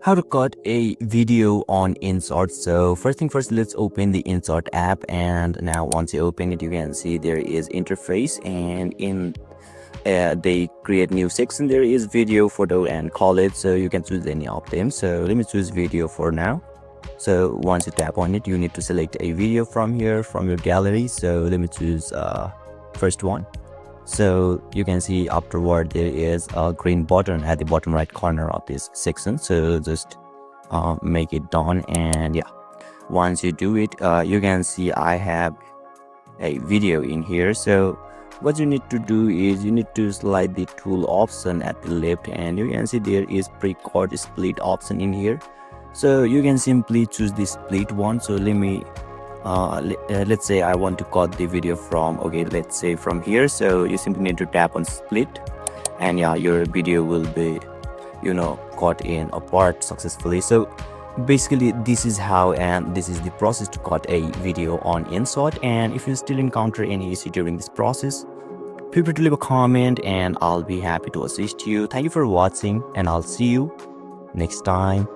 How to cut a video on InShot. So first thing first, let's open the InShot app, and now once you open it, you can see there is interface, and in they create new section. There is video, photo, and collage, so you can choose any of them. So let me choose video for now. So once you tap on it, you need to select a video from here, from your gallery. So let me choose first one. So you can see afterward there is a green button at the bottom right corner of this section. So just make it done, and yeah, once you do it, you can see I have a video in here. So what you need to do is you need to slide the tool option at the left, and you can see there is pre-cut split option in here. So you can simply choose the split one. So let me let's say I want to cut the video from, let's say from here. So you simply need to tap on split, and yeah, your video will be cut in apart successfully. So basically this is how, and this is the process to cut a video on InShot. And if you still encounter any issue during this process, feel free to leave a comment and I'll be happy to assist you. Thank you for watching, and I'll see you next time.